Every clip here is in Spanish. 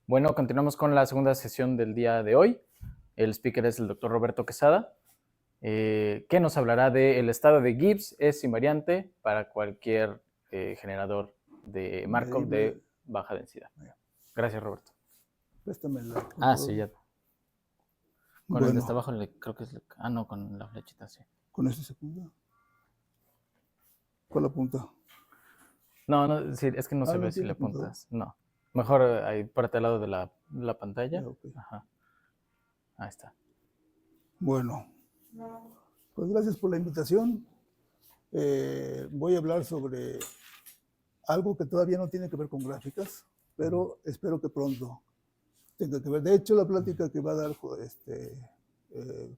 Bueno, continuamos con la segunda sesión del día de hoy. El speaker es el doctor Roberto Quesada, que nos hablará del estado de Gibbs es invariante para cualquier generador de Markov de baja densidad. Gracias, Roberto. Préstame la Sí, ya. Con el de hasta abajo, creo que es... no, con la flechita, sí. ¿Con este se apunta? ¿Cuál apunta? No, sí, es que no se ve si le apuntas. No. Mejor ahí, parte al lado de la pantalla. Okay. Ajá. Ahí está. Bueno, pues gracias por la invitación. Voy a hablar sobre algo que todavía no tiene que ver con gráficas, pero espero que pronto tenga que ver. De hecho, la plática que va a dar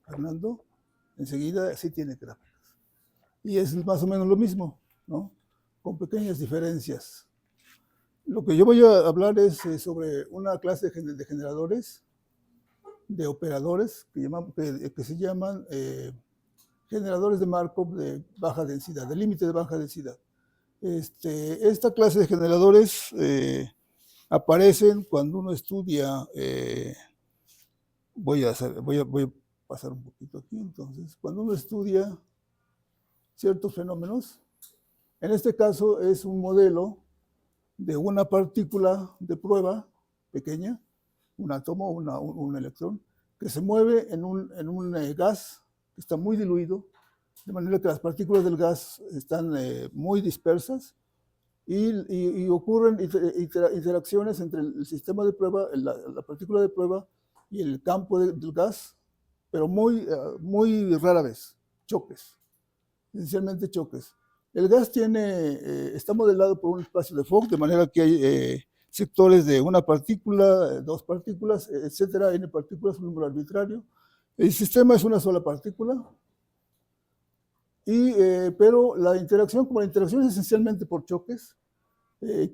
Fernando, enseguida sí tiene gráficas. Y es más o menos lo mismo, ¿no? Con pequeñas diferencias. Lo que yo voy a hablar es sobre una clase de generadores, de operadores, que se llaman generadores de Markov de baja densidad, de límite de baja densidad. Esta clase de generadores aparecen cuando uno estudia, voy a pasar un poquito aquí, entonces, cuando uno estudia ciertos fenómenos, en este caso es un modelo de una partícula de prueba pequeña, un átomo, un electrón, que se mueve en un gas que está muy diluido, de manera que las partículas del gas están muy dispersas y ocurren interacciones entre el sistema de prueba, la partícula de prueba y el campo del gas, pero muy rara vez, choques, esencialmente choques. El gas está modelado por un espacio de Fock, de manera que hay sectores de una partícula, dos partículas, etcétera, n partículas, un número arbitrario. El sistema es una sola partícula, pero la interacción es esencialmente por choques. La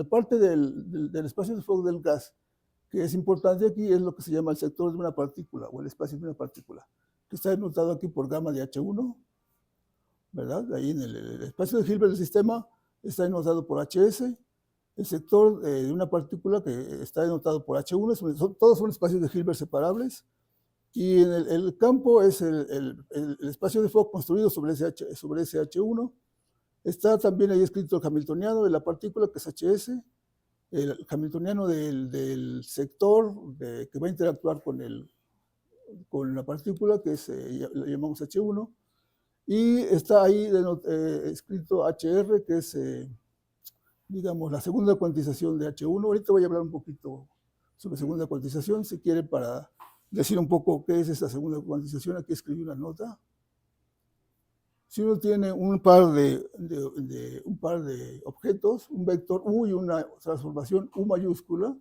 parte del espacio de Fock del gas, que es importante aquí, es lo que se llama el sector de una partícula, o el espacio de una partícula, que está denotado aquí por gamma de H1, ¿verdad? Ahí en el espacio de Hilbert del sistema está denotado por HS. El sector de una partícula que está denotado por H1, todos son espacios de Hilbert separables. Y en el campo es el espacio de Fock construido sobre ese H1. Está también ahí escrito el hamiltoniano de la partícula, que es HS, el hamiltoniano del sector que va a interactuar con la partícula, que lo llamamos H1. Y está ahí escrito HR, que es, digamos, la segunda cuantización de H1. Ahorita voy a hablar un poquito sobre segunda cuantización, si quiere, para decir un poco qué es esta segunda cuantización. Aquí escribí una nota. Si uno tiene un par de objetos, un vector U y una transformación U mayúscula,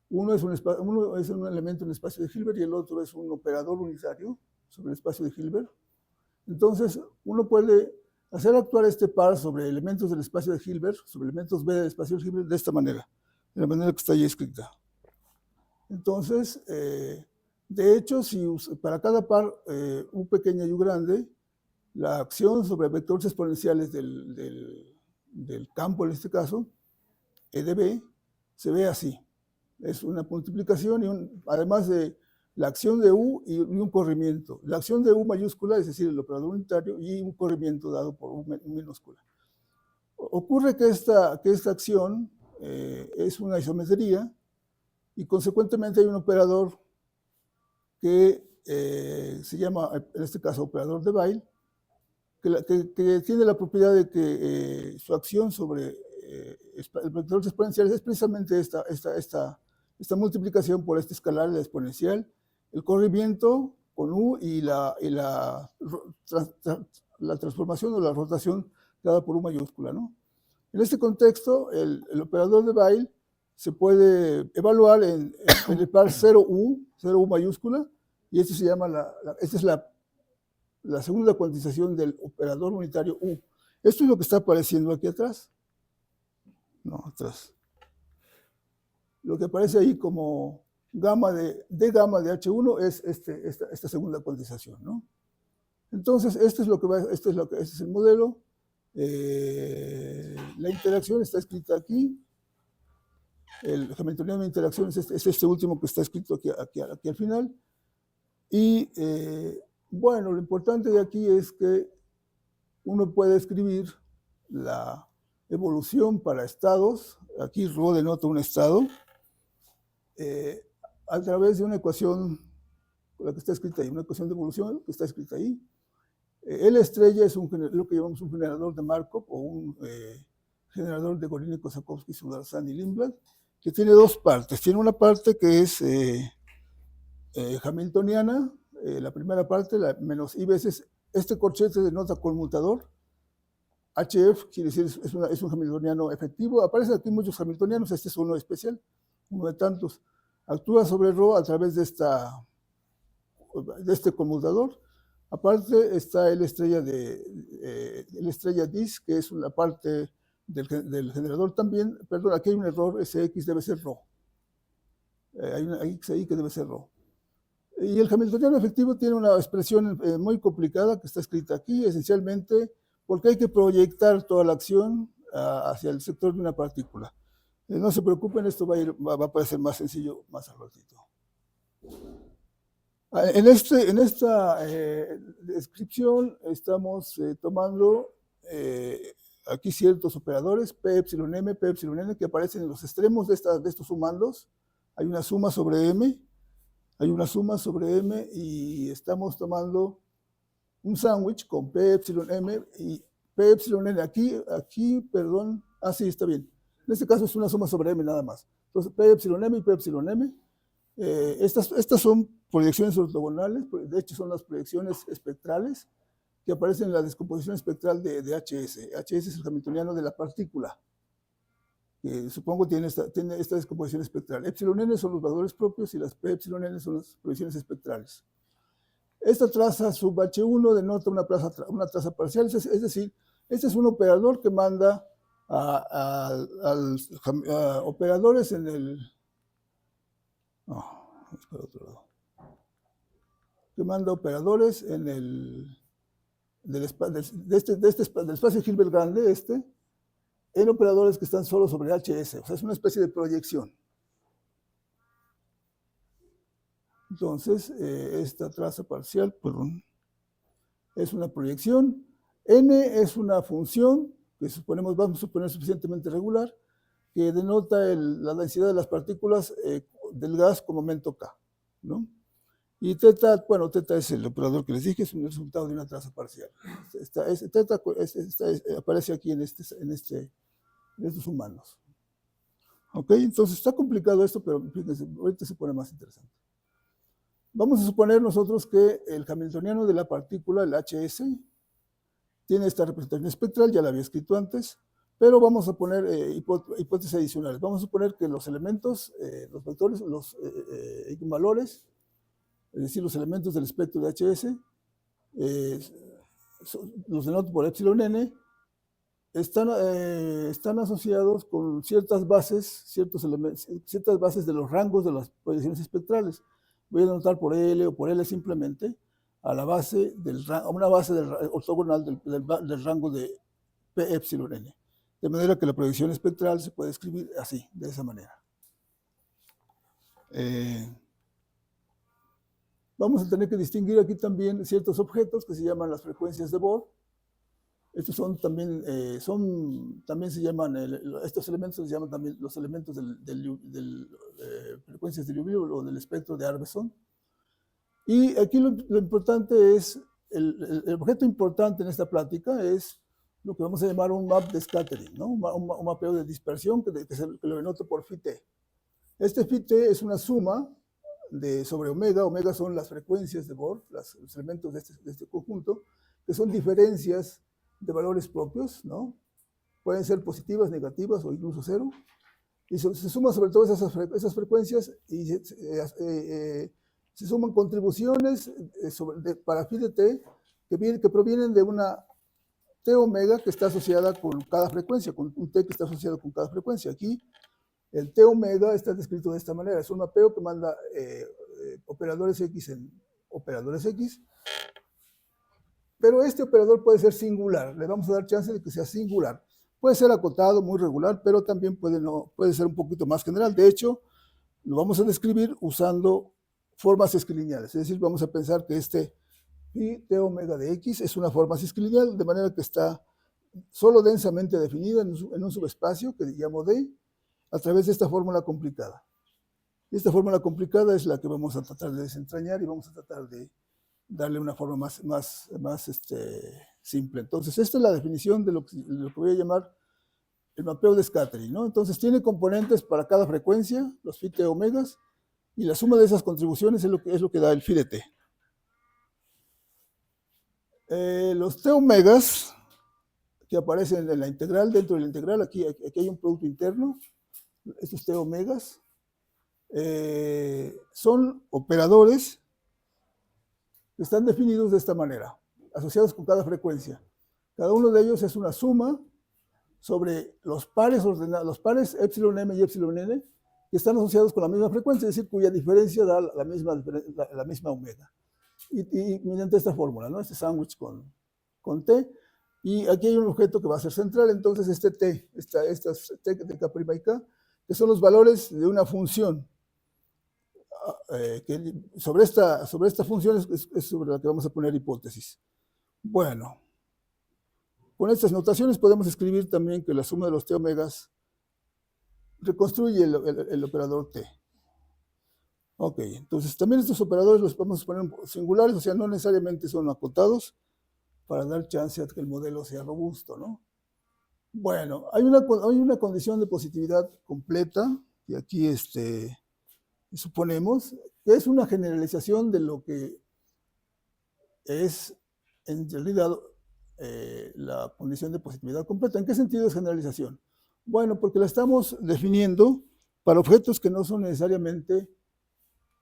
uno es un elemento en el espacio de Hilbert y el otro es un operador unitario sobre el espacio de Hilbert. Entonces, uno puede hacer actuar este par sobre elementos del espacio de Hilbert, sobre elementos B del espacio de Hilbert, de esta manera, de la manera que está ahí escrita. Entonces, de hecho, si para cada par U pequeña y U grande, la acción sobre vectores exponenciales del campo, en este caso, E de B, se ve así. Es una multiplicación y además de la acción de U y un corrimiento. La acción de U mayúscula, es decir, el operador unitario, y un corrimiento dado por U minúscula. Ocurre que esta acción es una isometría y consecuentemente hay un operador que se llama, en este caso, operador de Weyl, que tiene la propiedad de que su acción sobre vectores exponenciales es precisamente esta multiplicación por este escalar, la exponencial, el corrimiento con U y la transformación o la rotación dada por U mayúscula, ¿no? En este contexto, el operador de Weyl se puede evaluar en el par 0U mayúscula, y esto se llama esta es la segunda cuantización del operador unitario U. Esto es lo que está apareciendo aquí atrás. No, atrás. Lo que aparece ahí como gamma de H1 es esta segunda cuantización, ¿no? Entonces, este es el modelo. La interacción está escrita aquí. El hamiltoniano de interacción es este último que está escrito aquí al final. Y bueno, lo importante de aquí es que uno puede escribir la evolución para estados. Aquí Rho denota un estado a través de una ecuación, la que está escrita ahí, una ecuación de evolución que está escrita ahí. L estrella es lo que llamamos un generador de Markov o un generador de Goriny-Kossakowski, Sudarsky y Lindblad, que tiene dos partes. Tiene una parte que es hamiltoniana, la primera parte, la menos I veces, este corchete denota conmutador. HF quiere decir es un hamiltoniano efectivo. Aparecen aquí muchos hamiltonianos, este es uno especial, uno de tantos. Actúa sobre Rho a través de este conmutador. Aparte está el estrella DIS, que es una parte del generador también. Perdón, aquí hay un error, ese X debe ser Rho. Hay una X ahí que debe ser Rho. Y el hamiltoniano efectivo tiene una expresión muy complicada que está escrita aquí, esencialmente porque hay que proyectar toda la acción hacia el sector de una partícula. No se preocupen, esto va a parecer más sencillo más al ratito. En esta descripción estamos tomando aquí ciertos operadores, P, epsilon M, P, epsilon N, que aparecen en los extremos de estos sumandos. Hay una suma sobre M, y estamos tomando un sándwich con P, epsilon M y P, epsilon N. Aquí, perdón, sí, está bien. En este caso es una suma sobre M nada más. Entonces, P, epsilon M y P, epsilon M. Estas son proyecciones ortogonales, de hecho son las proyecciones espectrales que aparecen en la descomposición espectral de HS. HS es el hamiltoniano de la partícula, que supongo tiene esta descomposición espectral. Epsilon N son los valores propios y las P epsilon N son las proyecciones espectrales. Esta traza sub H1 denota una traza parcial, es decir, este es un operador que manda a operadores en el... No, es para otro lado. Que manda operadores en el... del espacio Hilbert grande, en operadores que están solo sobre HS, o sea, es una especie de proyección. Entonces, esta traza parcial, perdón, es una proyección. N es una función que vamos a suponer suficientemente regular, que denota la densidad de las partículas del gas con momento K, ¿no? Y teta, bueno, teta es el operador que les dije, es un resultado de una traza parcial. Teta aparece aquí en estos humanos. ¿Ok? Entonces está complicado esto, pero fíjense, ahorita se pone más interesante. Vamos a suponer nosotros que el hamiltoniano de la partícula, el HS, tiene esta representación espectral, ya la había escrito antes, pero vamos a poner hipótesis adicionales. Vamos a suponer que los elementos, los vectores, los eigenvalores, es decir, los elementos del espectro de HS, los denoto por epsilon n, están asociados con ciertas bases de los rangos de las proyecciones espectrales. Voy a denotar por L o por L simplemente a una base ortogonal del rango de P epsilon n. De manera que la proyección espectral se puede escribir así, de esa manera. Vamos a tener que distinguir aquí también ciertos objetos que se llaman las frecuencias de Bohr. Estos también se llaman, estos elementos se llaman también los elementos frecuencias de Liouville o del espectro de Arveson. Y aquí lo importante es, el objeto importante en esta plática es lo que vamos a llamar un map de scattering, ¿no? Un mapeo de dispersión que lo denoto por phi t. Este phi t es una suma sobre omega. Omega son las frecuencias de Bohr, los elementos de este conjunto, que son diferencias de valores propios, ¿no? Pueden ser positivas, negativas o incluso cero. Y se suman sobre todo esas frecuencias y se suman contribuciones para phi de t que provienen de una t omega que está asociada con cada frecuencia, con un t que está asociado con cada frecuencia. Aquí el t omega está descrito de esta manera. Es un mapeo que manda operadores X en operadores X. Pero este operador puede ser singular. Le vamos a dar chance de que sea singular. Puede ser acotado, muy regular, pero también puede ser un poquito más general. De hecho, lo vamos a describir usando formas cisquilineales. Es decir, vamos a pensar que este pi t omega de x es una forma cisquilineal, de manera que está solo densamente definida en un subespacio que llamo D, a través de esta fórmula complicada. Esta fórmula complicada es la que vamos a tratar de desentrañar y vamos a tratar de darle una forma más simple. Entonces, esta es la definición de lo que voy a llamar el mapeo de scattering, ¿no? Entonces, tiene componentes para cada frecuencia, los phi t omegas, y la suma de esas contribuciones es lo que da el phi de t. Los t omegas que aparecen en la integral, dentro de la integral, aquí hay un producto interno, estos t omegas, son operadores que están definidos de esta manera, asociados con cada frecuencia. Cada uno de ellos es una suma sobre los pares ordenados, los pares epsilon m y epsilon n, que están asociados con la misma frecuencia, es decir, cuya diferencia da la misma omega. Y mediante esta fórmula, ¿no? Este sándwich con t, y aquí hay un objeto que va a ser central, entonces este t, estas t de k' y k, que son los valores de una función. Que sobre esta función es sobre la que vamos a poner hipótesis. Bueno, con estas notaciones podemos escribir también que la suma de los t omegas reconstruye el operador t. Ok, entonces también estos operadores los podemos poner singulares, o sea, no necesariamente son acotados para dar chance a que el modelo sea robusto, ¿no? Bueno, hay una condición de positividad completa, y aquí suponemos que es una generalización de lo que es en realidad la condición de positividad completa. ¿En qué sentido es generalización? Bueno, porque la estamos definiendo para objetos que no son necesariamente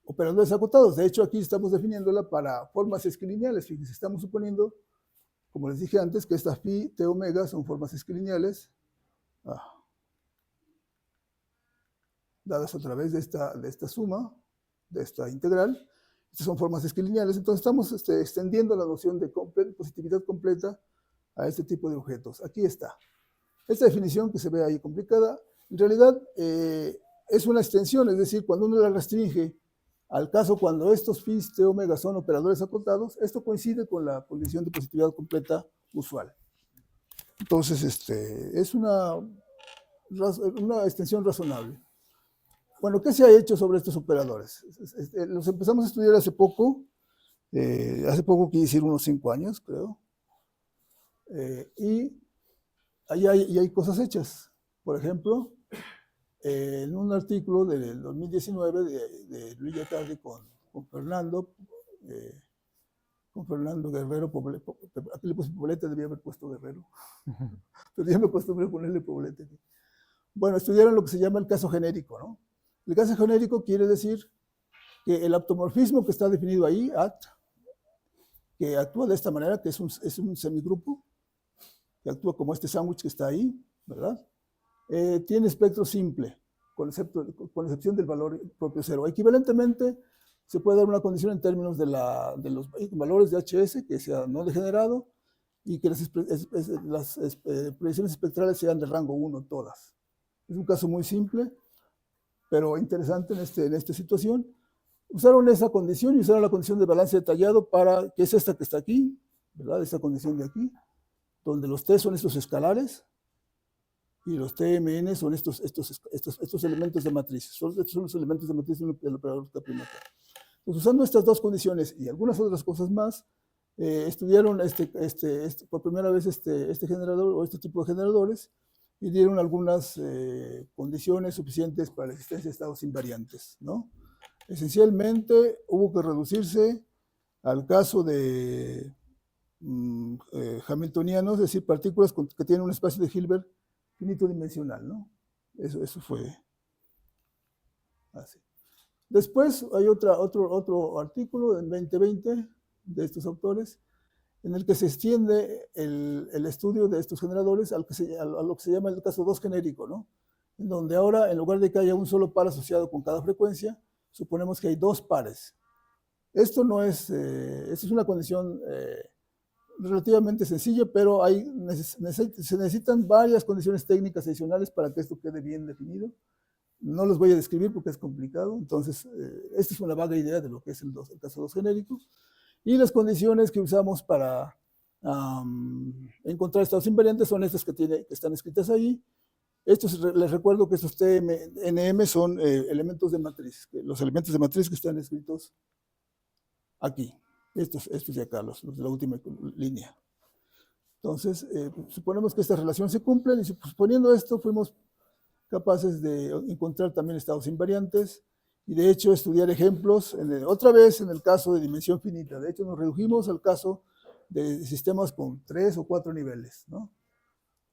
operadores acotados. De hecho, aquí estamos definiéndola para formas esquilineales. Fíjense, estamos suponiendo, como les dije antes, que estas phi t omega son formas esquilineales dadas a través de esta suma, de esta integral. Estas son formas esquilineales, entonces estamos extendiendo la noción de positividad completa a este tipo de objetos. Aquí está. Esta definición que se ve ahí complicada, en realidad es una extensión, es decir, cuando uno la restringe al caso cuando estos phi t omega son operadores acotados, esto coincide con la condición de positividad completa usual. Entonces, es una extensión razonable. Bueno, ¿qué se ha hecho sobre estos operadores? Los empezamos a estudiar hace poco que decir unos 5 años, creo, y ahí hay cosas hechas. Por ejemplo, en un artículo del 2019 de Luis Yacardi con Fernando Guerrero, aquí le puse Poblete, debía haber puesto Guerrero, pero ya me acostumbré a ponerle Poblete. Bueno, estudiaron lo que se llama el caso genérico, ¿no? El caso genérico quiere decir que el automorfismo que está definido ahí, que actúa de esta manera, que es un semigrupo, que actúa como este sándwich que está ahí, ¿verdad? Tiene espectro simple, con excepción del valor propio cero. Equivalentemente, se puede dar una condición en términos de los valores de HS, que sea no degenerado, y que las proyecciones espectrales sean de rango 1 todas. Es un caso muy simple, pero interesante en esta situación. Usaron esa condición y usaron la condición de balance detallado que es esta que está aquí, ¿verdad? Esta condición de aquí, donde los T son estos escalares y los TMN son estos elementos de matriz. Estos son los elementos de matriz del operador K'. Pues usando estas dos condiciones y algunas otras cosas más, estudiaron por primera vez este generador o este tipo de generadores y dieron algunas condiciones suficientes para la existencia de estados invariantes, ¿no? Esencialmente hubo que reducirse al caso de hamiltonianos, es decir, partículas que tienen un espacio de Hilbert finito dimensional, ¿no? Eso fue así. Después hay otro artículo en 2020 de estos autores en el que se extiende el estudio de estos generadores a lo que se llama el caso 2 genérico, ¿no? En donde ahora, en lugar de que haya un solo par asociado con cada frecuencia, suponemos que hay dos pares. Esto no es, esta es una condición relativamente sencillo, pero se necesitan varias condiciones técnicas adicionales para que esto quede bien definido. No los voy a describir porque es complicado, entonces esta es una vaga idea de lo que es el caso 2 genérico. Y las condiciones que usamos para encontrar estados invariantes son estas que están escritas ahí. Les recuerdo que estos TM-NM son elementos de matriz, los elementos de matriz que están escritos aquí. Estos de acá, los de la última línea. Entonces, suponemos que estas relaciones se cumplen y suponiendo esto, fuimos capaces de encontrar también estados invariantes y de hecho estudiar ejemplos, otra vez en el caso de dimensión finita. De hecho, nos redujimos al caso de sistemas con 3 o 4 niveles, ¿no?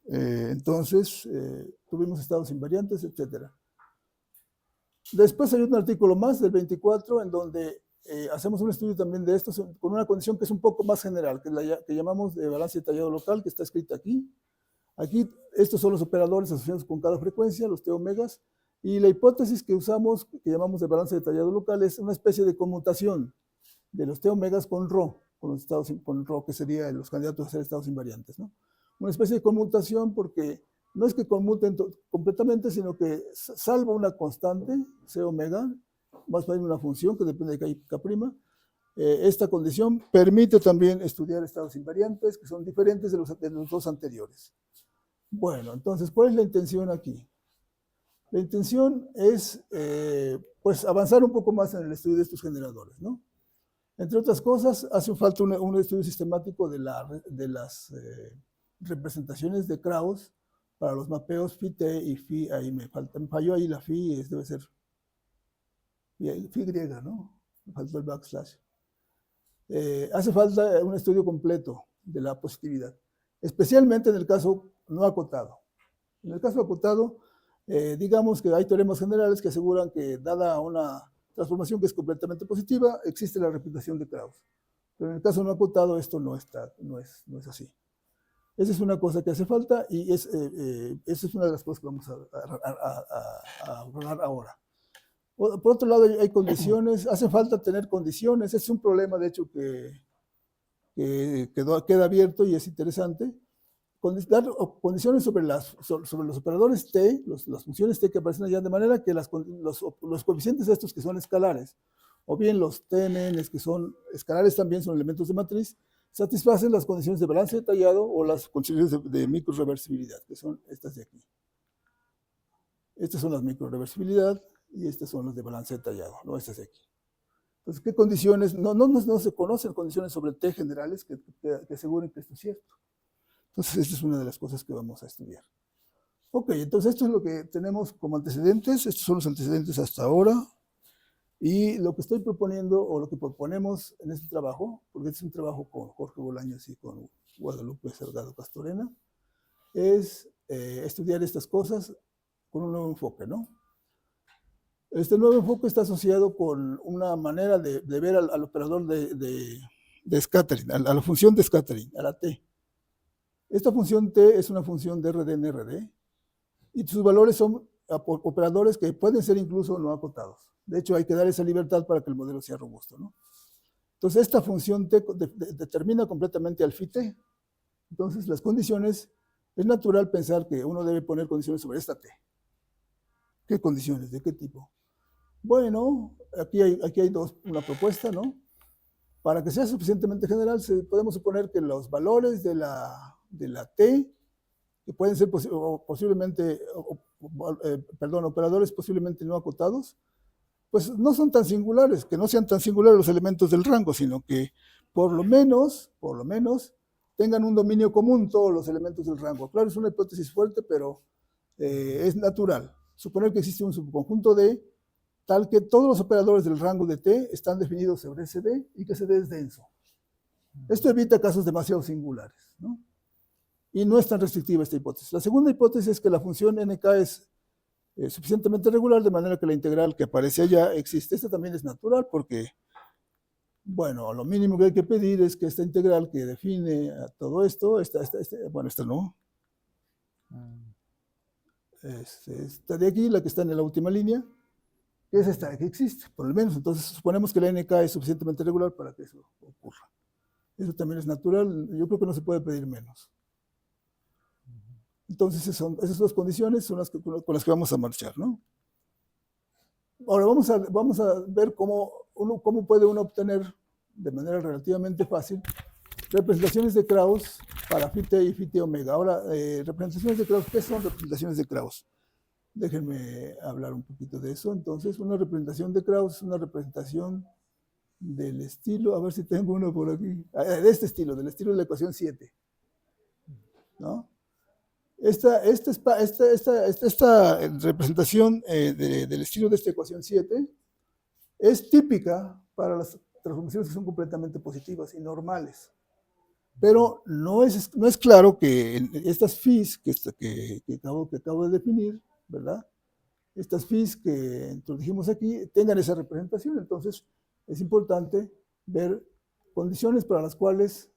Entonces, tuvimos estados invariantes, etc. Después hay un artículo más del 24 en donde hacemos un estudio también de estos con una condición que es un poco más general, que llamamos de balance detallado local, que está escrita aquí. Aquí, estos son los operadores asociados con cada frecuencia, los T-omegas, y la hipótesis que usamos, que llamamos de balance detallado local, es una especie de conmutación de los T-omegas con ρ, con ρ, que serían los candidatos a ser estados invariantes, ¿no? Una especie de conmutación porque no es que conmuten completamente, sino que salvo una constante, C omega, más bien una función que depende de K', esta condición permite también estudiar estados invariantes que son diferentes de los dos anteriores. Bueno, entonces, ¿cuál es la intención aquí? La intención es pues avanzar un poco más en el estudio de estos generadores, ¿no? Entre otras cosas, hace falta un estudio sistemático de las representaciones de Krauss para los mapeos phi-t y phi, ahí me falló ahí la phi, debe ser phi griega, ¿no? Me faltó el backslash. Hace falta un estudio completo de la positividad, especialmente en el caso no acotado. En el caso acotado, digamos que hay teoremas generales que aseguran que dada una transformación que es completamente positiva, existe la repetición de Krauss. Pero en el caso no acotado esto no es así. Esa es una cosa que hace falta y esa es una de las cosas que vamos a hablar ahora. Por otro lado, hay condiciones, hace falta tener condiciones, es un problema de hecho que queda abierto y es interesante. Dar condiciones sobre los operadores T, las funciones T que aparecen allá, de manera que los coeficientes estos que son escalares, o bien los TNNs que son escalares también son elementos de matriz, satisfacen las condiciones de balance detallado o las condiciones de microreversibilidad, que son estas de aquí. Estas son las microreversibilidad y estas son las de balance detallado, no estas de aquí. Entonces, ¿qué condiciones? No se conocen condiciones sobre T generales que aseguren que esto es cierto. Entonces, esta es una de las cosas que vamos a estudiar. Ok, entonces esto es lo que tenemos como antecedentes. Estos son los antecedentes hasta ahora. Y lo que estoy proponiendo, o lo que proponemos en este trabajo, porque este es un trabajo con Jorge Bolaños y con Guadalupe Salgado Castorena, es estudiar estas cosas con un nuevo enfoque, ¿no? Este nuevo enfoque está asociado con una manera de ver al operador de scattering, a la función de scattering, a la T. Esta función T es una función de RD y sus valores son operadores que pueden ser incluso no acotados. De hecho, hay que dar esa libertad para que el modelo sea robusto, ¿no? Entonces, esta función T determina completamente al phi-t. Entonces, las condiciones, es natural pensar que uno debe poner condiciones sobre esta T. ¿Qué condiciones? ¿De qué tipo? Bueno, aquí hay una propuesta, ¿no? Para que sea suficientemente general, podemos suponer que los valores de la T, que pueden ser posiblemente, operadores posiblemente no acotados, pues no son tan singulares, que no sean tan singulares los elementos del rango, sino que por lo menos, tengan un dominio común todos los elementos del rango. Claro, es una hipótesis fuerte, pero es natural. Suponer que existe un subconjunto D tal que todos los operadores del rango de T están definidos sobre ese D y que ese D es denso. Esto evita casos demasiado singulares, ¿no? Y no es tan restrictiva esta hipótesis. La segunda hipótesis es que la función nk es suficientemente regular de manera que la integral que aparece allá existe. Esta también es natural porque, bueno, lo mínimo que hay que pedir es que esta integral que define a todo esto, esta no, esta de aquí, la que está en la última línea, que es esta que existe, por lo menos. Entonces, suponemos que la nk es suficientemente regular para que eso ocurra. Eso también es natural, yo creo que no se puede pedir menos. Entonces, esas dos condiciones son las con las que vamos a marchar, ¿no? Ahora vamos a ver cómo puede uno obtener de manera relativamente fácil representaciones de Krauss para phi t y phi t omega. Ahora, representaciones de Krauss, ¿qué son representaciones de Krauss? Déjenme hablar un poquito de eso. Entonces, una representación de Krauss es una representación del estilo, a ver si tengo uno por aquí, de este estilo, del estilo de la ecuación 7, ¿no? Esta representación del estilo de esta ecuación 7 es típica para las transformaciones que son completamente positivas y normales. Pero no es claro que estas phis que acabo de definir, ¿verdad? Estas phis que introdujimos aquí tengan esa representación. Entonces, es importante ver condiciones para las cuales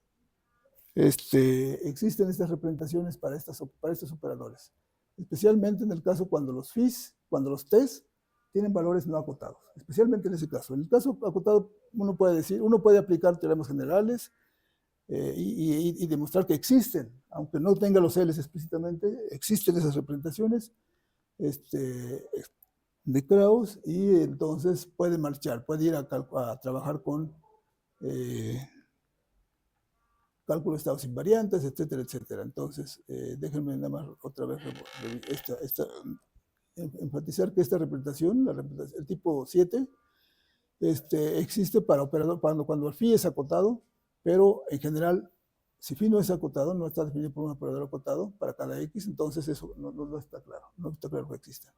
existen estas representaciones para estos operadores. Especialmente en el caso cuando los t's tienen valores no acotados. Especialmente en ese caso. En el caso acotado, uno puede aplicar teoremas generales, y demostrar que existen, aunque no tenga los L's explícitamente, existen esas representaciones de Krauss, y entonces puede marchar, puede ir a trabajar con cálculo de estados invariantes, etcétera, etcétera. Entonces, déjenme nada más otra vez enfatizar que esta representación, el tipo 7, existe para operador cuando el phi es acotado, pero en general, si phi no es acotado, no está definido por un operador acotado para cada x, entonces eso no está claro, no está claro que exista.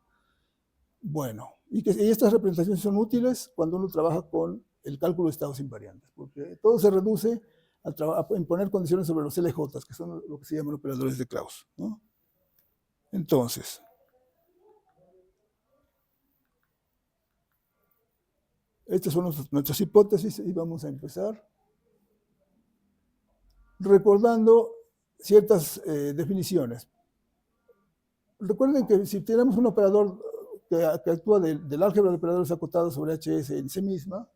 Bueno, y estas representaciones son útiles cuando uno trabaja con el cálculo de estados invariantes, porque todo se reduce a imponer condiciones sobre los LJ, que son lo que se llaman operadores de Krauss, ¿no? Entonces, estas son nuestras hipótesis y vamos a empezar recordando ciertas definiciones. Recuerden que si tenemos un operador que actúa del álgebra de operadores acotados sobre HS en sí misma,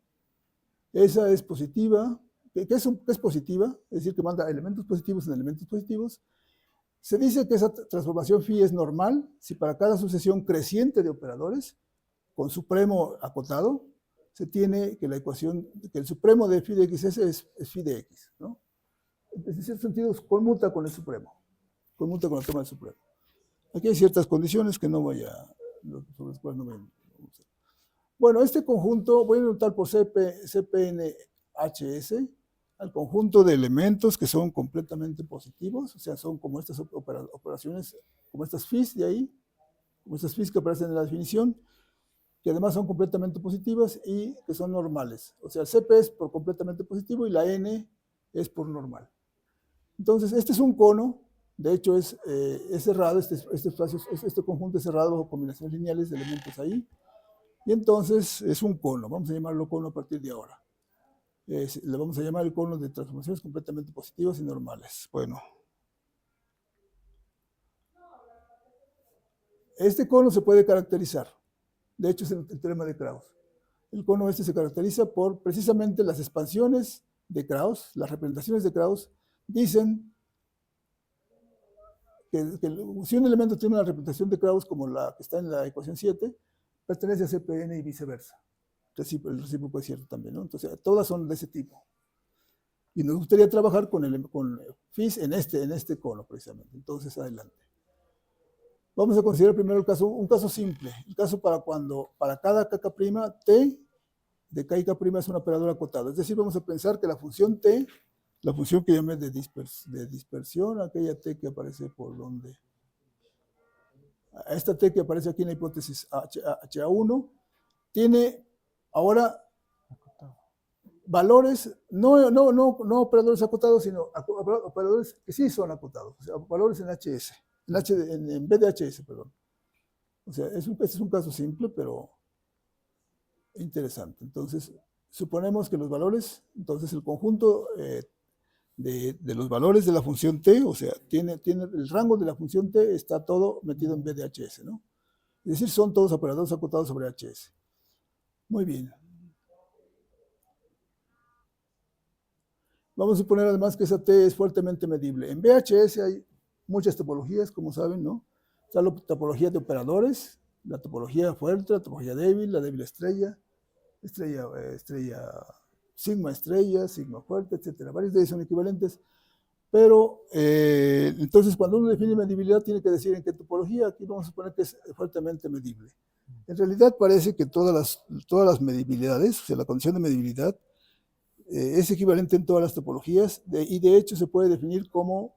esa es positiva. ¿Qué es positiva? Es decir, que manda elementos positivos en elementos positivos. Se dice que esa transformación phi es normal si para cada sucesión creciente de operadores con supremo acotado se tiene que la ecuación, que el supremo de phi de xs es phi de x, ¿no? En cierto sentido, conmuta con el supremo, conmuta con la toma del supremo. Aquí hay ciertas condiciones que no voy a, sobre las cuales no voy a. Bueno, este conjunto voy a notar por CPNHS al conjunto de elementos que son completamente positivos, o sea, son como estas operaciones, como estas phis de ahí, como estas phis que aparecen en la definición, que además son completamente positivas y que son normales. O sea, el CP es por completamente positivo y la N es por normal. Entonces, este es un cono, de hecho es cerrado, este conjunto es cerrado bajo combinaciones lineales de elementos ahí, y entonces es un cono, vamos a llamarlo cono a partir de ahora. Le vamos a llamar el cono de transformaciones completamente positivas y normales. Bueno. Este cono se puede caracterizar, de hecho es el teorema de Krauss. El cono se caracteriza por precisamente las expansiones de Krauss, las representaciones de Krauss, dicen que si un elemento tiene una representación de Krauss como la que está en la ecuación 7, pertenece a CPN y viceversa. El recíproco es cierto también, ¿no? Entonces, todas son de ese tipo. Y nos gustaría trabajar con phis en este cono, precisamente. Entonces, adelante. Vamos a considerar primero un caso simple. El caso para cada kk', t de k y k' es un operador acotado. Es decir, vamos a pensar que la función t, la función que llamé de dispersión, aquella t que aparece por donde, esta t que aparece aquí en la hipótesis HA1, tiene ahora valores, no operadores acotados, sino operadores que sí son acotados, o sea, valores en HS, en vez de HS, perdón. O sea, este es un caso simple, pero interesante. Entonces, suponemos que los valores, entonces el conjunto de los valores de la función t, o sea, tiene el rango de la función t, está todo metido en VDHS, ¿no? Es decir, son todos operadores acotados sobre HS. Muy bien. Vamos a suponer además que esa T es fuertemente medible. En VHS hay muchas topologías, como saben, ¿no? Está la topología de operadores, la topología fuerte, la topología débil, la débil estrella, sigma estrella, sigma fuerte, etcétera. Varios de ellos son equivalentes, pero entonces cuando uno define medibilidad tiene que decir en qué topología. Aquí vamos a suponer que es fuertemente medible. En realidad parece que todas las medibilidades, o sea, la condición de medibilidad, es equivalente en todas las topologías y de hecho se puede definir como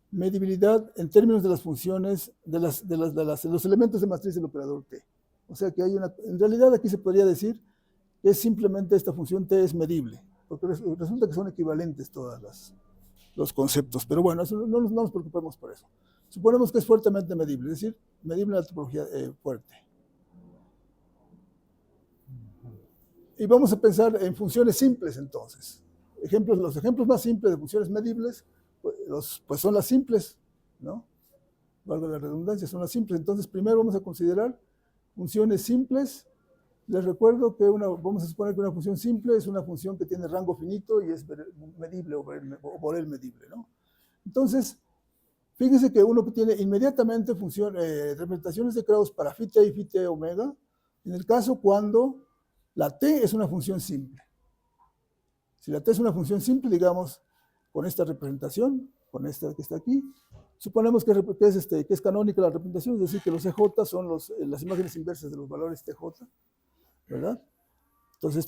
medibilidad en términos de las funciones, de los elementos de matriz del operador T. O sea que en realidad aquí se podría decir que es simplemente esta función T es medible, porque resulta que son equivalentes todos los conceptos, pero bueno, no nos preocupemos por eso. Suponemos que es fuertemente medible, es decir, medible en la topología fuerte. Y vamos a pensar en funciones simples entonces. Los ejemplos más simples de funciones medibles pues son las simples, ¿no? Valga la redundancia, son las simples. Entonces primero vamos a considerar funciones simples. Les recuerdo que vamos a suponer que una función simple es una función que tiene rango finito y es medible o Borel medible, ¿no? Entonces, fíjense que uno tiene inmediatamente representaciones de Krauss para phi t y phi t omega, en el caso cuando la t es una función simple. Si la t es una función simple, digamos, con esta representación, con esta que está aquí, suponemos que es canónica la representación, es decir, que los EJ son las imágenes inversas de los valores TJ, ¿verdad? Entonces,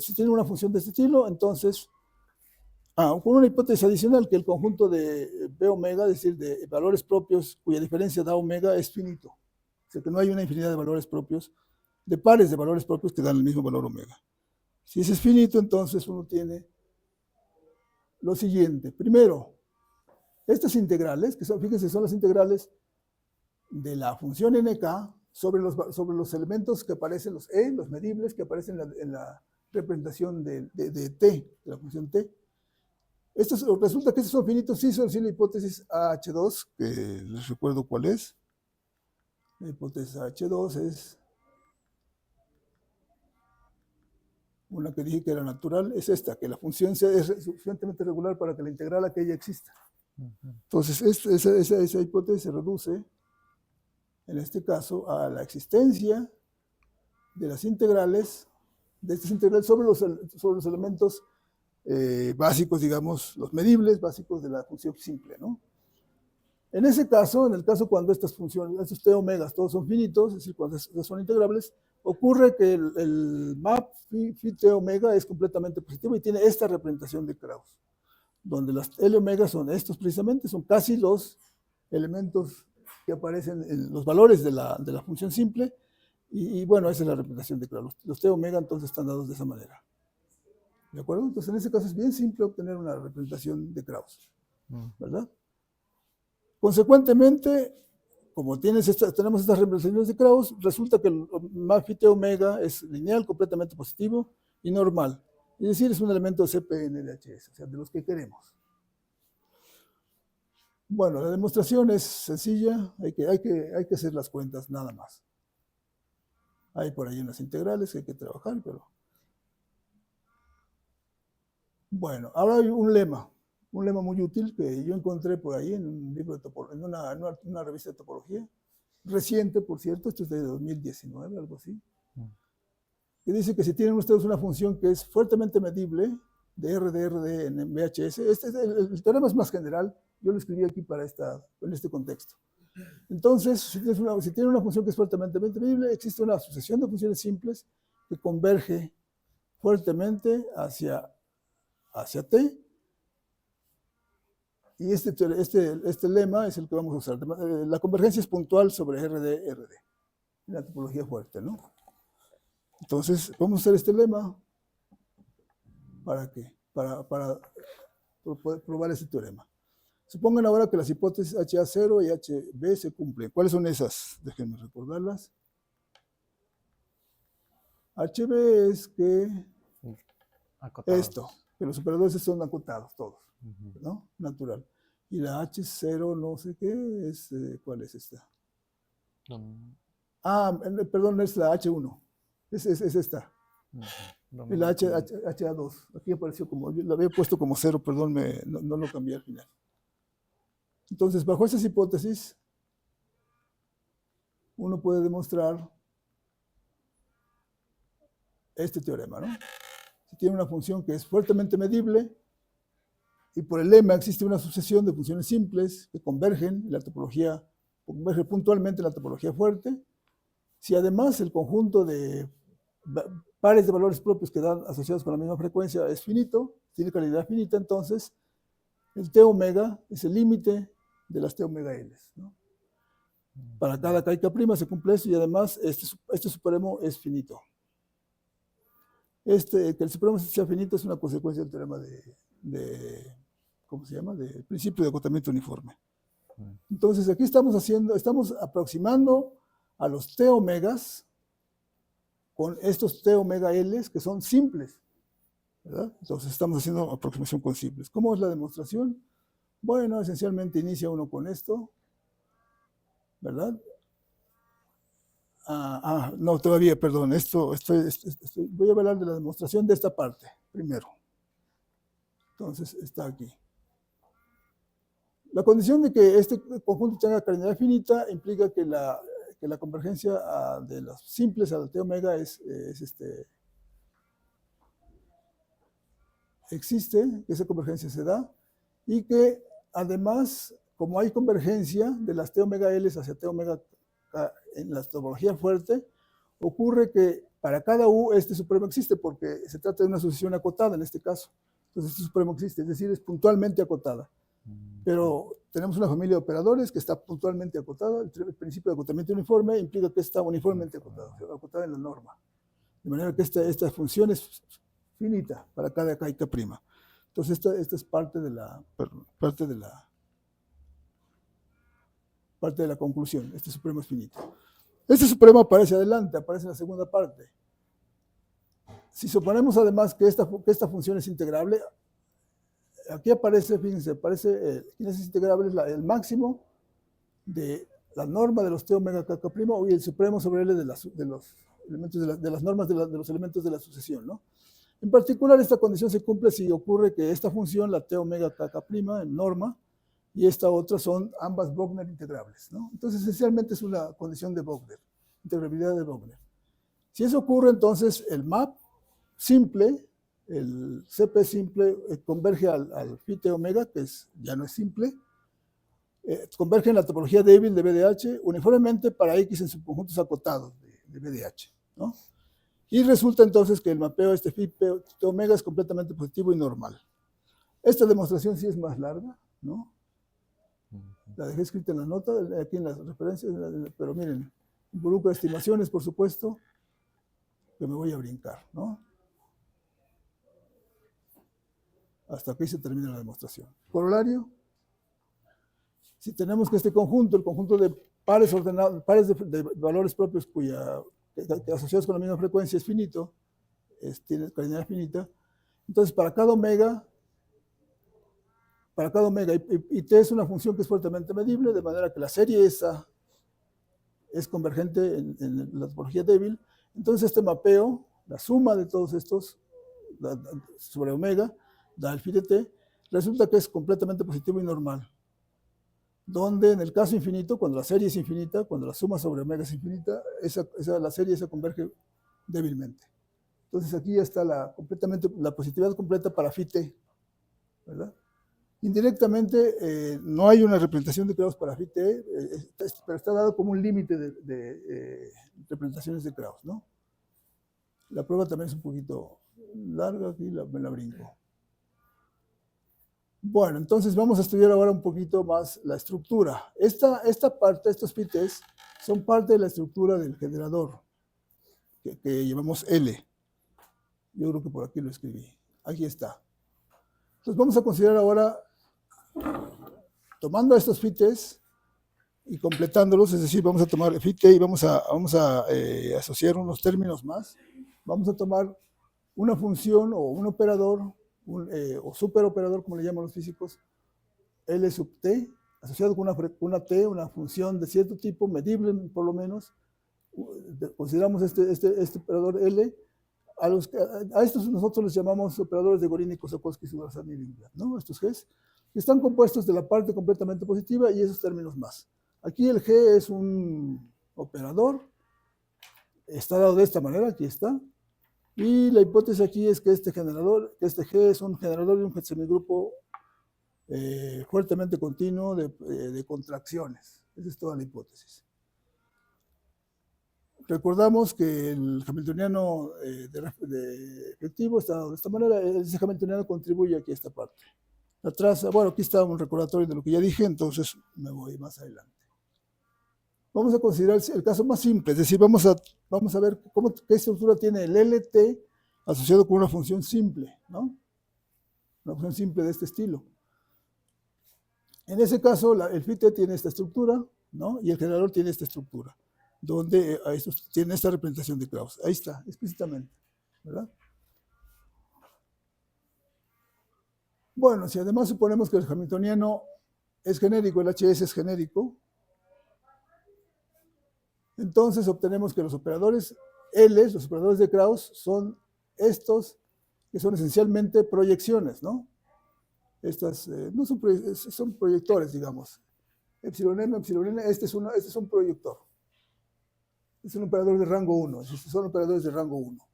si tiene una función de este estilo, entonces, con una hipótesis adicional, que el conjunto de B omega, es decir, de valores propios cuya diferencia da omega, es finito. O sea, que no hay una infinidad de valores propios, de pares de valores propios que dan el mismo valor omega. Si ese es finito, entonces uno tiene lo siguiente. Primero, estas integrales, fíjense, son las integrales de la función nk sobre los elementos que aparecen, los medibles, que aparecen en la representación de t, de la función t. Resulta que estos son finitos, sí, son la hipótesis AH2, que les recuerdo cuál es. La hipótesis AH2 es una que dije que era natural, es esta, que la función es suficientemente regular para que la integral aquella exista. Entonces, esa hipótesis se reduce, en este caso, a la existencia de las integrales, de estas integrales sobre los elementos básicos, digamos, los medibles básicos de la función simple, ¿no? En ese caso, en el caso cuando estas funciones, estos t omegas, todos son finitos, es decir, cuando son integrables, ocurre que el map phi t omega es completamente positivo y tiene esta representación de Krauss, donde las L omega son estos precisamente, son casi los elementos que aparecen en los valores de la función simple, y bueno, esa es la representación de Krauss. Los t omega entonces están dados de esa manera. ¿De acuerdo? Entonces en ese caso es bien simple obtener una representación de Krauss, ¿verdad? Consecuentemente, como tenemos estas representaciones de Krauss, resulta que el map phi t omega es lineal, completamente positivo y normal. Es decir, es un elemento CPNLHS, o sea, de los que queremos. Bueno, la demostración es sencilla, hay que hacer las cuentas nada más. Hay por ahí unas integrales que hay que trabajar, pero... Bueno, ahora hay un lema muy útil que yo encontré por ahí en un libro de en una revista de topología, reciente, por cierto, esto es de 2019, algo así, que dice que si tienen ustedes una función que es fuertemente medible, de RD en VHS, el teorema es más general, yo lo escribí aquí en este contexto. Entonces, si tienen una función que es fuertemente medible, existe una sucesión de funciones simples que converge fuertemente hacia T, y este lema es el que vamos a usar. La convergencia es puntual sobre RD, en la topología fuerte, ¿no? Entonces, vamos a usar este lema. ¿Para qué? Para poder probar ese teorema. Supongan ahora que las hipótesis HA0 y HB se cumplen. ¿Cuáles son esas? Déjenme recordarlas. HB es que que los operadores son acotados todos, ¿no? Natural. Y la H0 no sé qué es, ¿cuál es esta? Perdón, es la H1. Es esta. El HA2. Aquí apareció como, yo lo había puesto como 0, perdón, no lo cambié al final. Entonces, bajo esas hipótesis, uno puede demostrar este teorema, ¿no? Si tiene una función que es fuertemente medible y por el lema existe una sucesión de funciones simples que convergen en la topología, convergen puntualmente en la topología fuerte, si además el conjunto de pares de valores propios que dan asociados con la misma frecuencia es finito, tiene calidad finita, entonces el T omega es el límite de las T omega L, ¿no? Para cada K y K' se cumple eso y además este supremo es finito. Que el supremo sea finito es una consecuencia del teorema ¿cómo se llama? Del principio de acotamiento uniforme. Entonces aquí estamos aproximando a los T omegas con estos T omega L que son simples, ¿verdad? Entonces estamos haciendo aproximación con simples. ¿Cómo es la demostración? Bueno, esencialmente inicia uno con esto, ¿verdad? No, todavía, perdón, voy a hablar de la demostración de esta parte primero. Entonces está aquí. La condición de que este conjunto tenga calidad finita implica que la convergencia de los simples a la T omega existe, que esa convergencia se da, y que además, como hay convergencia de las T omega L hacia T omega K en la topología fuerte, ocurre que para cada U este supremo existe, porque se trata de una sucesión acotada en este caso. Entonces este supremo existe, es decir, es puntualmente acotada. Pero tenemos una familia de operadores que está puntualmente acotada. El principio de acotamiento uniforme implica que está uniformemente acotada en la norma. De manera que esta función es finita para cada K y K'. Entonces esta es parte de la conclusión. Este supremo es finito. Este supremo aparece adelante, aparece en la segunda parte. Si suponemos además que esta función es integrable, aquí aparece, fíjense, aparece ¿quién es integrable? El máximo de la norma de los T omega K' y el supremo sobre L de los elementos de las normas de los elementos de la sucesión, ¿no? En particular, esta condición se cumple si ocurre que esta función, la T omega K' en norma, y esta otra son ambas Wögner integrables, ¿no? Entonces, esencialmente es una condición de Wögner, integrabilidad de Wögner. Si eso ocurre, entonces el map simple, el CP simple, converge al phi T omega, que ya no es simple, converge en la topología débil de BDH uniformemente para X en subconjuntos acotados de BDH, ¿no? Y resulta entonces que el mapeo de este phi T omega es completamente positivo y normal. Esta demostración sí es más larga, ¿no? La dejé escrita en la nota, aquí en las referencias, pero miren, involucra estimaciones, por supuesto, que me voy a brincar, ¿no? Hasta aquí se termina la demostración. Corolario. Si tenemos que este conjunto, el conjunto de pares ordenados, pares de valores propios que asociados con la misma frecuencia es finito, tiene calidad finita, entonces para cada omega, y T es una función que es fuertemente medible, de manera que la serie esa es convergente en la topología débil, entonces este mapeo, la suma de todos estos sobre omega, da el phi de T, resulta que es completamente positivo y normal. Donde en el caso infinito, cuando la serie es infinita, cuando la suma sobre omega es infinita, la serie esa converge débilmente. Entonces aquí ya está la positividad completa para phi T, ¿verdad? Indirectamente no hay una representación de Krauss para phi T, pero está dado como un límite de representaciones de Krauss, ¿no? La prueba también es un poquito larga, aquí me la brinco. Bueno, entonces vamos a estudiar ahora un poquito más la estructura. Esta parte, estos phi T's, son parte de la estructura del generador, que llamamos L. Yo creo que por aquí lo escribí. Aquí está. Entonces vamos a considerar ahora, tomando estos phi T's y completándolos, es decir, vamos a tomar phi T y vamos a asociar unos términos más. Vamos a tomar una función o un operador, o superoperador, como le llaman los físicos, L sub T, asociado con una T, una función de cierto tipo, medible por lo menos. Consideramos este operador L a estos nosotros les llamamos operadores de Gorini, Kosakowski, Sudarsani y Lindblad, ¿no? Estos Gs, que están compuestos de la parte completamente positiva y esos términos más. Aquí el G es un operador, está dado de esta manera, aquí está, y la hipótesis aquí es que este G es un generador de un semigrupo fuertemente continuo de contracciones. Esa es toda la hipótesis. Recordamos que el hamiltoniano de efectivo está dado de esta manera. Ese hamiltoniano contribuye aquí a esta parte. La traza, bueno, aquí está un recordatorio de lo que ya dije, entonces me voy más adelante. Vamos a considerar el caso más simple, es decir, vamos a ver qué estructura tiene el LT asociado con una función simple, ¿no? Una función simple de este estilo. En ese caso, el Phi-T tiene esta estructura, ¿no? Y el generador tiene esta estructura, donde estos tienen esta representación de Krauss. Ahí está, explícitamente, ¿verdad? Bueno, si además suponemos que el hamiltoniano es genérico, el HS es genérico, entonces obtenemos que los operadores L, los operadores de Krauss, son estos que son esencialmente proyecciones, ¿no? Estas no son proyectores, digamos. Epsilon M, este es un proyector. Es un operador de rango 1, son operadores de rango 1.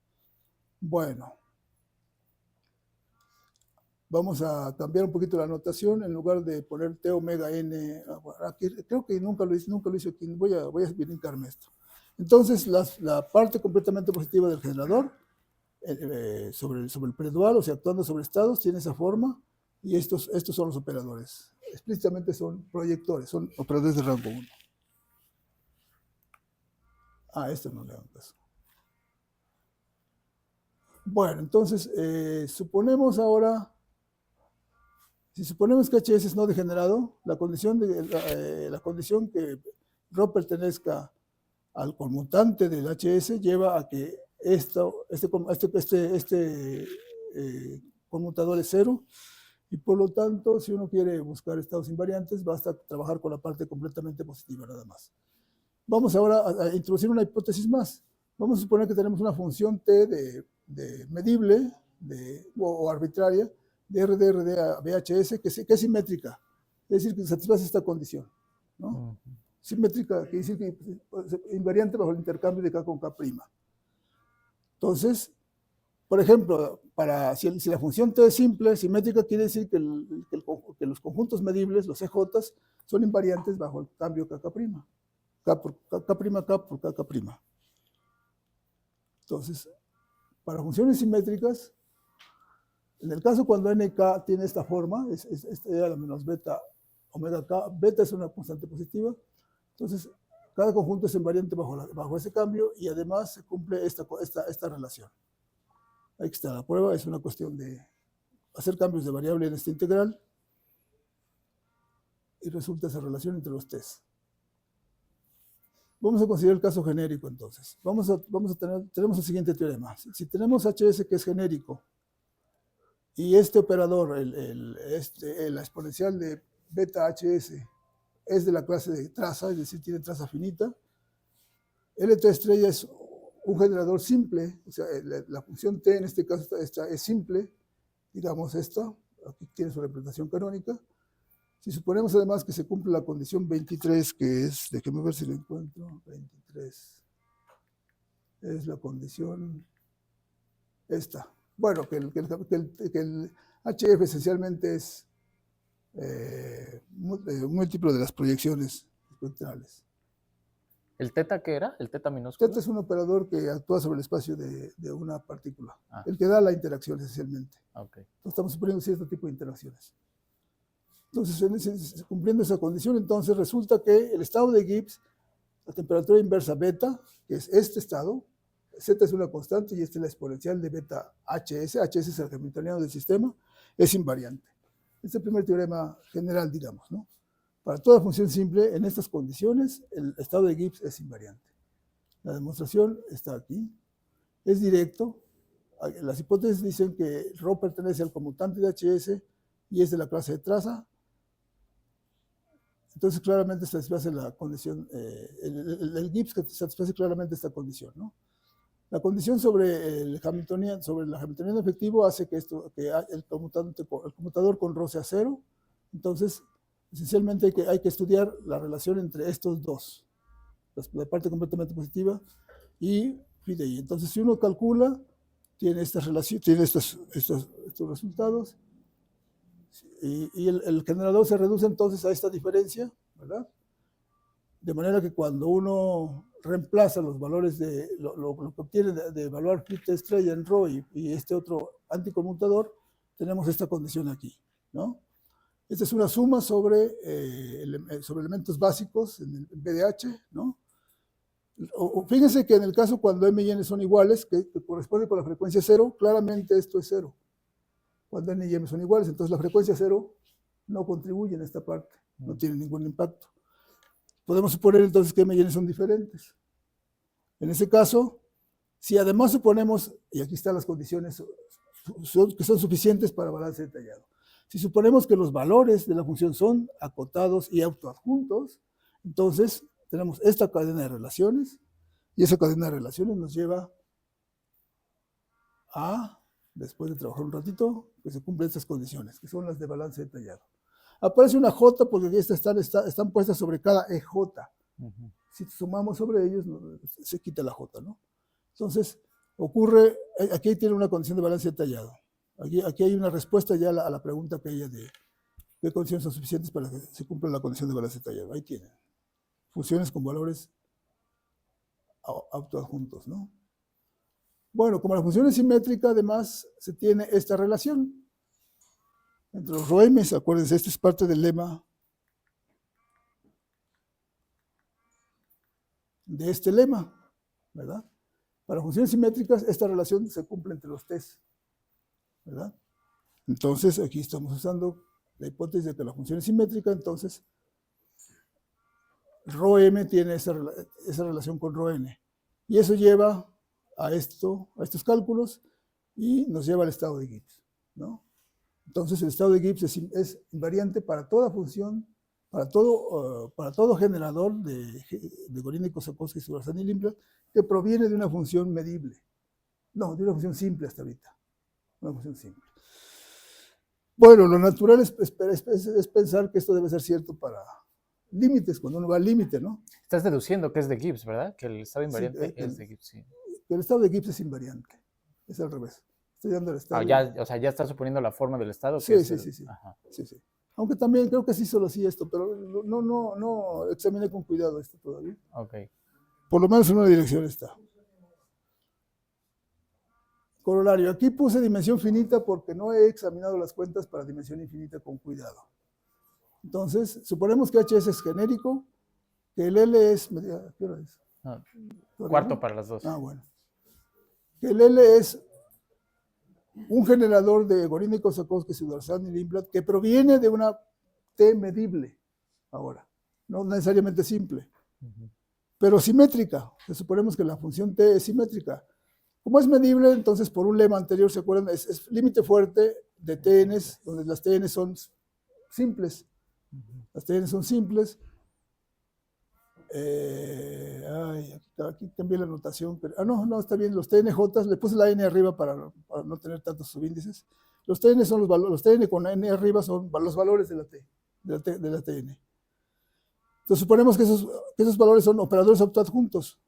Bueno. Vamos a cambiar un poquito la notación, en lugar de poner T omega N, aquí, creo que nunca lo hice aquí, voy a brincarme esto. Entonces, la parte completamente positiva del generador, sobre el predual, o sea, actuando sobre estados, tiene esa forma, y estos son los operadores. Explícitamente son proyectores, son operadores de rango 1. Esto no le hago caso. Bueno, entonces, suponemos ahora... Si suponemos que HS es no degenerado, la condición que Rho pertenezca al conmutante del HS lleva a que este conmutador es 0, y por lo tanto, si uno quiere buscar estados invariantes, basta trabajar con la parte completamente positiva nada más. Vamos ahora a introducir una hipótesis más. Vamos a suponer que tenemos una función T de medible o arbitraria, de RDRD a VHS, que es simétrica, es decir, que satisface esta condición, ¿no? Simétrica, quiere decir que invariante bajo el intercambio de K con K'. Entonces, por ejemplo, si la función T es simple, simétrica, quiere decir que los conjuntos medibles, los EJ, son invariantes bajo el cambio KK'. K por KK'. Entonces, para funciones simétricas, en el caso cuando nk tiene esta forma, es E a la menos beta omega k, beta es una constante positiva, entonces cada conjunto es invariante bajo ese cambio y además se cumple esta relación. Ahí está la prueba, es una cuestión de hacer cambios de variable en esta integral y resulta esa relación entre los t's. Vamos a considerar el caso genérico entonces. Tenemos el siguiente teorema. Si tenemos HS que es genérico, y este operador, la exponencial de beta HS, es de la clase de traza, es decir, tiene traza finita, LT estrella es un generador simple, o sea, la función T en este caso es simple, digamos esta, aquí tiene su representación canónica. Si suponemos además que se cumple la condición 23, que es, déjeme ver si lo encuentro, 23, es la condición esta. Bueno, que el HF esencialmente es un múltiplo de las proyecciones espectrales. ¿El teta qué era? ¿El teta minúsculo? Teta es un operador que actúa sobre el espacio de una partícula. El que da la interacción esencialmente. Okay. Estamos suponiendo cierto tipo de interacciones. Entonces, cumpliendo esa condición, entonces resulta que el estado de Gibbs, la temperatura inversa beta, que es este estado, Z es una constante y esta es la exponencial de beta HS, HS es el hamiltoniano del sistema, es invariante. Este es el primer teorema general, digamos, ¿no? Para toda función simple, en estas condiciones, el estado de Gibbs es invariante. La demostración está aquí, es directo. Las hipótesis dicen que Rho pertenece al conmutante de HS y es de la clase de traza. Entonces, claramente satisface la condición, el Gibbs que satisface claramente esta condición, ¿no? La condición sobre el hamiltoniano efectivo hace que el conmutador con ρ sea 0. Entonces, esencialmente hay que estudiar la relación entre estos dos, la parte completamente positiva y phi de i. Entonces, si uno calcula, tiene esta relación, tiene estos resultados, y el generador se reduce entonces a esta diferencia, ¿verdad? De manera que cuando uno reemplaza los valores de lo que obtiene de evaluar phi t estrella en ρ y este otro anticonmutador, tenemos esta condición aquí, ¿no? Esta es una suma sobre elementos básicos en el PDH, ¿no? Fíjense que en el caso cuando m y n son iguales, que corresponde con la frecuencia 0, claramente esto es 0. Cuando n y m son iguales, entonces la frecuencia 0 no contribuye en esta parte, no tiene ningún impacto. Podemos suponer entonces que m y n son diferentes. En ese caso, si además suponemos, y aquí están las condiciones que son suficientes para balance detallado, si suponemos que los valores de la función son acotados y autoadjuntos, entonces tenemos esta cadena de relaciones, y esa cadena de relaciones nos lleva a, después de trabajar un ratito, que se cumplen estas condiciones, que son las de balance detallado. Aparece una J porque aquí están puestas sobre cada EJ. Si sumamos sobre ellos, se quita la J, ¿no? Entonces, ocurre, aquí tiene una condición de balance detallado. Aquí hay una respuesta ya a la pregunta aquella de qué condiciones son suficientes para que se cumpla la condición de balance detallado. Ahí tienen. Funciones con valores autoadjuntos, ¿no? Bueno, como la función es simétrica, además, se tiene esta relación entre los ρm, acuérdense, esto es parte del lema de este lema, ¿verdad? Para funciones simétricas, esta relación se cumple entre los t's, ¿verdad? Entonces, aquí estamos usando la hipótesis de que la función es simétrica, entonces, ρm tiene esa relación con ρn. Y eso lleva a estos cálculos y nos lleva al estado de Gibbs, ¿no? Entonces, el estado de Gibbs es invariante para toda función, para todo generador de Gorínikoff-Sapkowski, Sudarsky y Lindblad que proviene de una función medible. No, de una función simple hasta ahorita. Una función simple. Bueno, lo natural es pensar que esto debe ser cierto para límites, cuando uno va al límite, ¿no? Estás deduciendo que es de Gibbs, ¿verdad? Que el estado invariante es de Gibbs, sí. El estado de Gibbs es invariante. Es al revés. Estoy dando el estado. O sea, ya está suponiendo la forma del estado. Sí, sí. Aunque también creo que sí solo sí esto, pero no examiné con cuidado esto todavía. Ok. Por lo menos en una dirección está. Corolario. Aquí puse dimensión finita porque no he examinado las cuentas para dimensión infinita con cuidado. Entonces, suponemos que HS es genérico, que el L es... ¿Qué hora es? Cuarto para las 2. Ah, bueno. Que el L es un generador de Gorínikoff-Sapkowski, Sudarsky y Lindblad que proviene de una T medible, ahora, no necesariamente simple, pero simétrica. Suponemos que la función T es simétrica. Como es medible, entonces por un lema anterior, ¿se acuerdan? Es límite fuerte de TNs, donde las TNs son simples. Las TNs son simples. Aquí cambié la notación, pero, no, está bien, los TNJ, le puse la N arriba para no tener tantos subíndices. Los TN son los TN con N arriba son los valores de la T, de la TN. Entonces suponemos que esos valores son operadores autoadjuntos.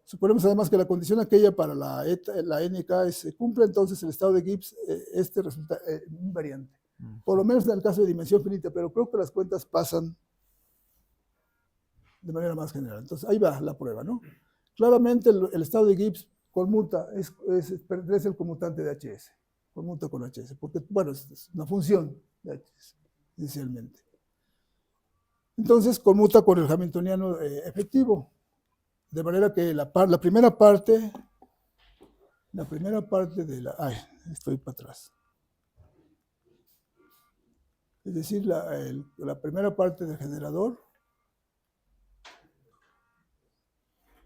Suponemos además que la condición aquella para la NK se cumple, entonces el estado de Gibbs resulta invariante. Por lo menos en el caso de dimensión finita, pero creo que las cuentas pasan de manera más general. Entonces, ahí va la prueba, ¿no? Claramente el estado de Gibbs conmuta, es el conmutante de HS, conmuta con HS, porque, bueno, es una función de HS, esencialmente. Entonces, conmuta con el hamiltoniano efectivo, de manera que la primera parte de la... Ay, estoy para atrás. Es decir, la primera parte del generador.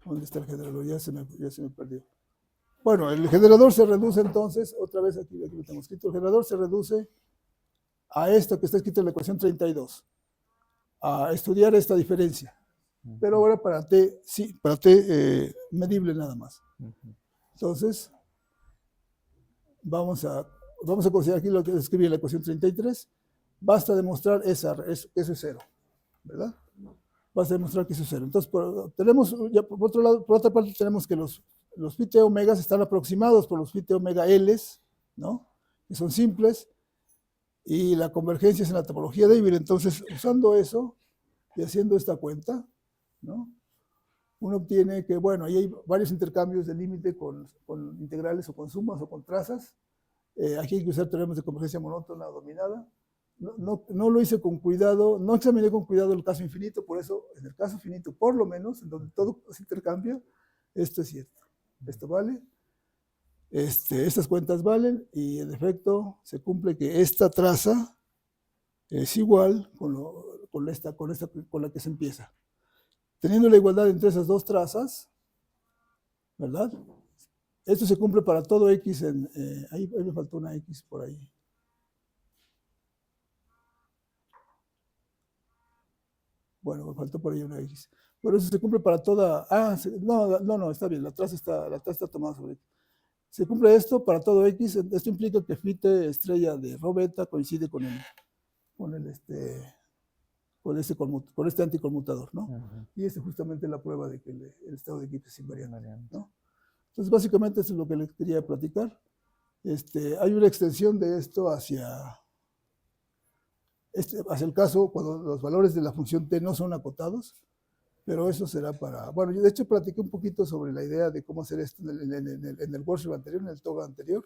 ¿Dónde está el generador? Ya se me perdió. Bueno, el generador se reduce entonces, otra vez aquí lo tengo escrito, el generador se reduce a esto que está escrito en la ecuación 32, a estudiar esta diferencia, pero ahora para T medible nada más. Entonces, vamos a considerar aquí lo que escribí en la ecuación 33. Basta demostrar eso es cero, ¿verdad? Basta demostrar que eso es cero. Entonces, tenemos, ya por otro lado, por otra parte, tenemos que los phi t omegas están aproximados por los phi t omega L's, ¿no? Que son simples, y la convergencia es en la topología débil. Entonces, usando eso y haciendo esta cuenta, ¿no? Uno obtiene que, bueno, ahí hay varios intercambios de límite con integrales o con sumas o con trazas. Aquí hay que usar teoremas de convergencia monótona dominada. No lo hice con cuidado, no examiné con cuidado el caso infinito, por eso en el caso finito, por lo menos, en donde todo se intercambia, esto es cierto. Esto vale, estas cuentas valen, y en efecto se cumple que esta traza es igual con la que se empieza. Teniendo la igualdad entre esas dos trazas, ¿verdad? Esto se cumple para todo x ahí me faltó una x por ahí. Bueno, me faltó por ahí una x. Pero eso se cumple para toda... no, está bien, la traza está tomada sobre x. Se cumple esto para todo x. Esto implica que phi t estrella de rho beta coincide con este anticonmutador, ¿no? Y esta es justamente la prueba de que el estado de Gibbs es invariante, ¿no? Entonces, básicamente eso es lo que les quería platicar. Hay una extensión de esto hacia el caso cuando los valores de la función t no son acotados, pero eso será para... Bueno, yo de hecho platiqué un poquito sobre la idea de cómo hacer esto en el workshop anterior, en el TOGA anterior,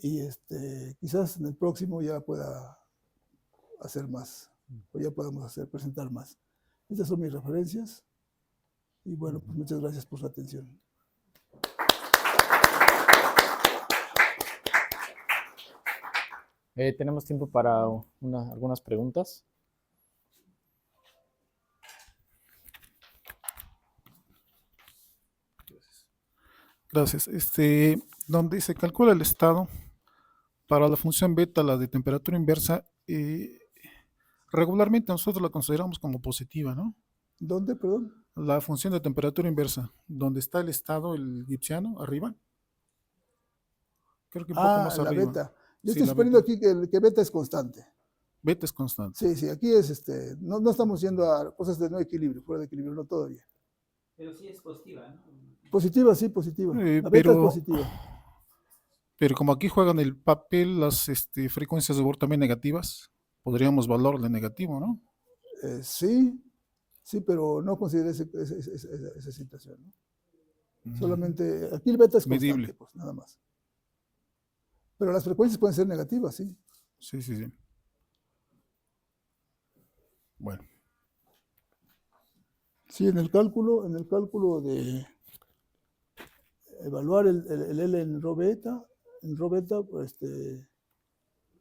y quizás en el próximo ya pueda hacer más, o ya podamos presentar más. Estas son mis referencias, y bueno, pues muchas gracias por su atención. Tenemos tiempo para algunas preguntas. Gracias. Donde se calcula el estado para la función beta, la de temperatura inversa, regularmente nosotros la consideramos como positiva, ¿no? ¿Dónde, perdón? La función de temperatura inversa, donde está el estado, el gibsiano, arriba. Creo que un poco más la arriba. beta. Yo Sí, estoy suponiendo aquí que beta es constante. Beta es constante. Sí, aquí es, no estamos yendo a cosas de no equilibrio, fuera de equilibrio, no todavía. Pero sí es positiva, ¿no? Positiva, sí, positiva. La beta pero, es positiva. Pero como aquí juegan el papel las frecuencias de Bohr también negativas, podríamos valorarle negativo, ¿no? Sí, pero no consideré esa situación, ¿no? Solamente, aquí el beta es medible. Constante, pues, nada más. Pero las frecuencias pueden ser negativas, sí. Sí. Bueno. Sí, en el cálculo de evaluar el L en rho beta, pues,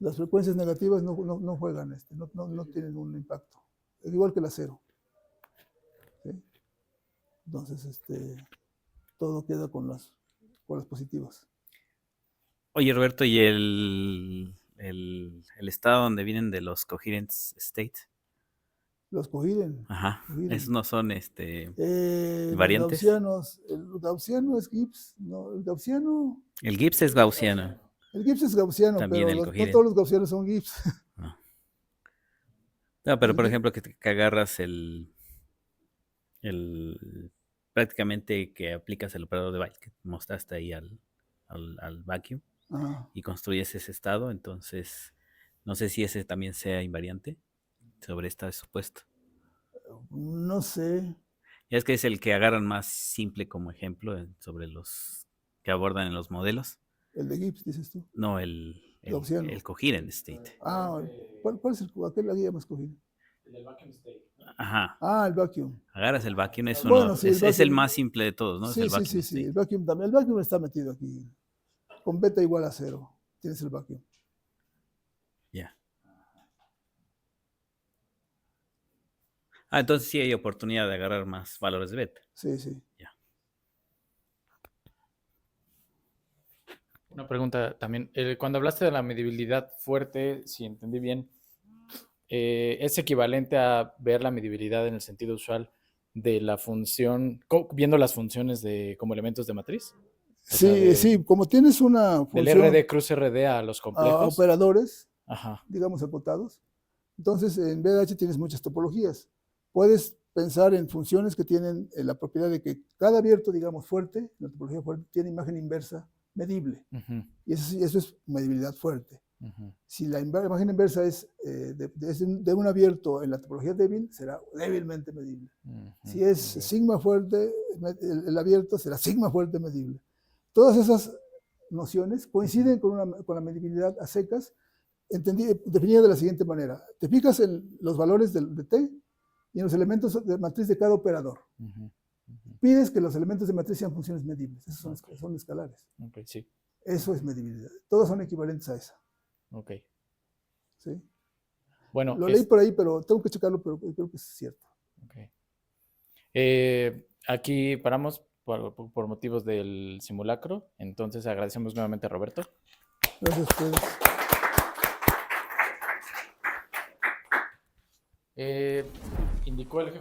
las frecuencias negativas no juegan, no tienen un impacto. Es igual que la cero. ¿Sí? Entonces, todo queda con las positivas. Oye, Roberto, ¿y el estado donde vienen de los coherent state? Los coherent. Ajá. Esos no son los variantes. gaussianos, el gaussiano es Gibbs, ¿no? El gaussiano. El Gibbs es gaussiano. El Gibbs es gaussiano, También pero el no todos los gaussianos son Gibbs. No, pero por ejemplo que agarras prácticamente que aplicas el operador de Bayes que mostraste ahí al vacuum. Ajá. Y construyes ese estado, entonces no sé si ese también sea invariante sobre este supuesto. No sé. Ya es que es el que agarran más simple como ejemplo sobre los que abordan en los modelos. El de Gibbs, dices tú. No, el coherent state. ¿Cuál es aquel la guía más coherent? El del vacuum state. Ajá. El vacuum. Agarras el vacuum, es el más simple de todos, ¿no? Sí, es el vacuum sí. El vacuum también. El vacuum está metido aquí. Con beta igual a 0. Tienes el vacuum. Ya. Entonces sí hay oportunidad de agarrar más valores de beta. Sí. Ya. Una pregunta también. Cuando hablaste de la medibilidad fuerte, si entendí bien, ¿es equivalente a ver la medibilidad en el sentido usual de la función, viendo las funciones como elementos de matriz. O Sí, sea, sí, como tienes una del función RD cruz RD a los a complejos. operadores, Ajá. digamos acotados, entonces en BDH tienes muchas topologías. Puedes pensar en funciones que tienen la propiedad de que cada abierto, digamos, fuerte, la topología fuerte, tiene imagen inversa medible. Ujú, Y eso es medibilidad fuerte. ujú, Si la imagen inversa es de un abierto en la topología débil, será débilmente medible. ujú, Si es ok. sigma fuerte, el abierto será sigma fuerte medible. Todas esas nociones coinciden con la medibilidad a secas, definida de la siguiente manera. Te fijas en los valores de T y en los elementos de matriz de cada operador. Ujú, ujú. Pides que los elementos de matriz sean funciones medibles. Esos son escalares. Ok, sí. Eso es medibilidad. Todos son equivalentes a esa. Ok. ¿Sí? Bueno, Lo leí por ahí, pero tengo que checarlo, pero creo que es cierto. ok. Aquí paramos por motivos del simulacro. Entonces agradecemos nuevamente a Roberto. Gracias a ustedes. Indicó el jefe